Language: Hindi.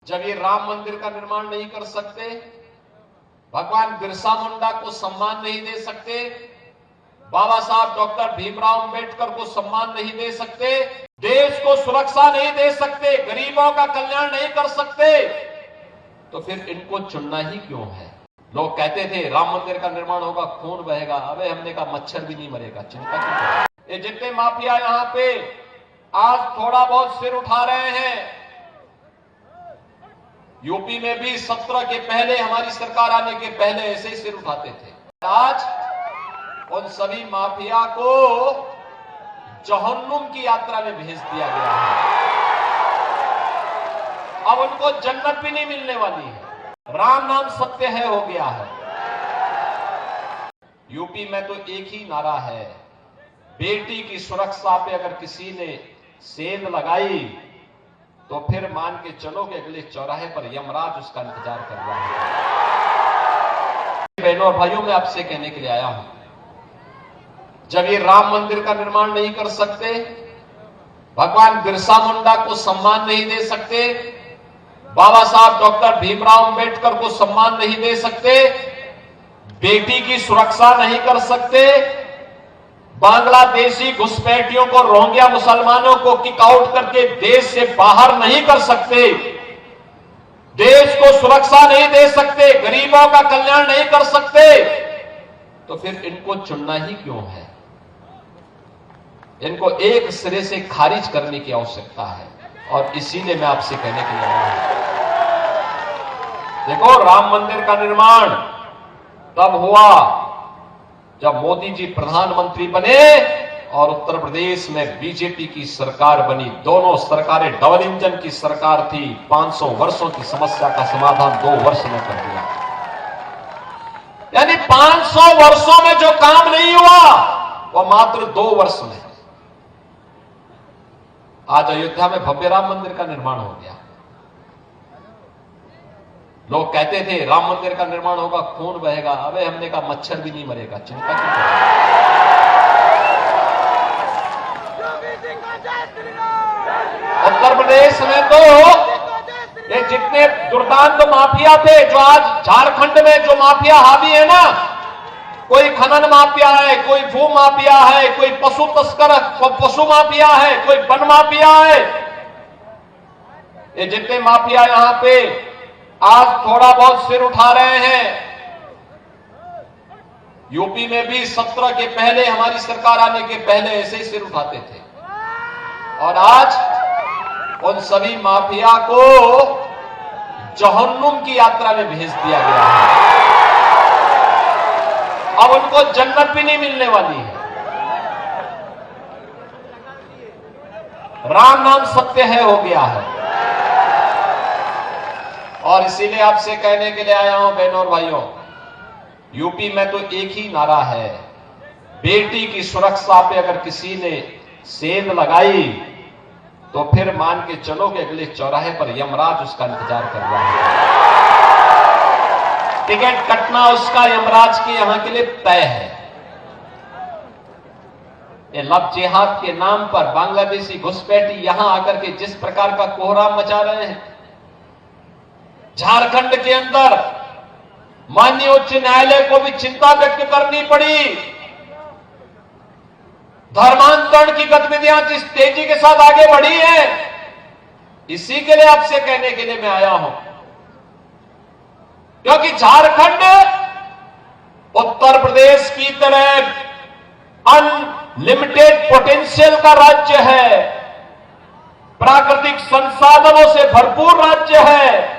जब ये राम मंदिर का निर्माण नहीं कर सकते, भगवान बिरसा मुंडा को सम्मान नहीं दे सकते, बाबा साहब डॉक्टर भीमराव अंबेडकर को सम्मान नहीं दे सकते, देश को सुरक्षा नहीं दे सकते, गरीबों का कल्याण नहीं कर सकते, तो फिर इनको चुनना ही क्यों है। लोग कहते थे राम मंदिर का निर्माण होगा, खून बहेगा। अबे हमने कहा मच्छर भी नहीं मरेगा, चिंता क्यों। ये जितने माफिया यहां पे आज थोड़ा बहुत सिर उठा रहे हैं, यूपी में भी 17 के पहले, हमारी सरकार आने के पहले ऐसे ही सिर उठाते थे। आज उन सभी माफिया को जहन्नुम की यात्रा में भेज दिया गया है। अब उनको जन्नत भी नहीं मिलने वाली है। राम नाम सत्य है हो गया है। यूपी में तो एक ही नारा है, बेटी की सुरक्षा पे अगर किसी ने सेंध लगाई तो फिर मान के चलो कि अगले चौराहे पर यमराज उसका इंतजार कर रहा है। बहनों और भाइयों, मैं आपसे कहने के लिए आया हूं, जब ये राम मंदिर का निर्माण नहीं कर सकते, भगवान बिरसा मुंडा को सम्मान नहीं दे सकते, बाबा साहब डॉक्टर भीमराव अंबेडकर को सम्मान नहीं दे सकते, बेटी की सुरक्षा नहीं कर सकते, बांग्लादेशी घुसपैठियों को, रोहिंग्या मुसलमानों को किक आउट करके देश से बाहर नहीं कर सकते, देश को सुरक्षा नहीं दे सकते, गरीबों का कल्याण नहीं कर सकते, तो फिर इनको चुनना ही क्यों है। इनको एक सिरे से खारिज करने की आवश्यकता है और इसीलिए मैं आपसे कहने के लिए आया हूं। देखो, राम मंदिर का निर्माण तब हुआ जब मोदी जी प्रधानमंत्री बने और उत्तर प्रदेश में बीजेपी की सरकार बनी। दोनों सरकारें डबल इंजन की सरकार थी। 500 वर्षों की समस्या का समाधान 2 वर्ष में कर दिया। यानी 500 वर्षों में जो काम नहीं हुआ वो मात्र 2 वर्ष में। आज अयोध्या में भव्य राम मंदिर का निर्माण हो गया। लोग कहते थे राम मंदिर का निर्माण होगा, खून बहेगा। अबे हमने कहा मच्छर भी नहीं मरेगा, चिंता क्यों। उत्तर प्रदेश में तो ये जितने दुर्दांत माफिया थे, जो आज झारखंड में जो माफिया हावी है ना, कोई खनन माफिया है, कोई भू माफिया है, कोई पशु तस्कर, पशु माफिया है, कोई वन माफिया है, ये जितने माफिया यहां पे आज थोड़ा बहुत सिर उठा रहे हैं, यूपी में भी 17 के पहले, हमारी सरकार आने के पहले ऐसे ही सिर उठाते थे। और आज उन सभी माफिया को जहन्नुम की यात्रा में भेज दिया गया है। अब उनको जन्नत भी नहीं मिलने वाली है। राम नाम सत्य है हो गया है। और इसीलिए आपसे कहने के लिए आया हूं, बहनों और भाइयों, यूपी में तो एक ही नारा है, बेटी की सुरक्षा पे अगर किसी ने सेंध लगाई तो फिर मान के चलो कि अगले चौराहे पर यमराज उसका इंतजार कर रहा है। टिकट कटना उसका यमराज के यहां के लिए तय है। ये लव जिहाद के नाम पर बांग्लादेशी घुसपैठी यहां आकर के जिस प्रकार का कोहराम मचा रहे हैं, झारखंड के अंदर माननीय उच्च न्यायालय को भी चिंता व्यक्त करनी पड़ी। धर्मांतरण की गतिविधियां जिस तेजी के साथ आगे बढ़ी है, इसी के लिए आपसे कहने के लिए मैं आया हूं, क्योंकि झारखंड उत्तर प्रदेश की तरह अनलिमिटेड पोटेंशियल का राज्य है, प्राकृतिक संसाधनों से भरपूर राज्य है।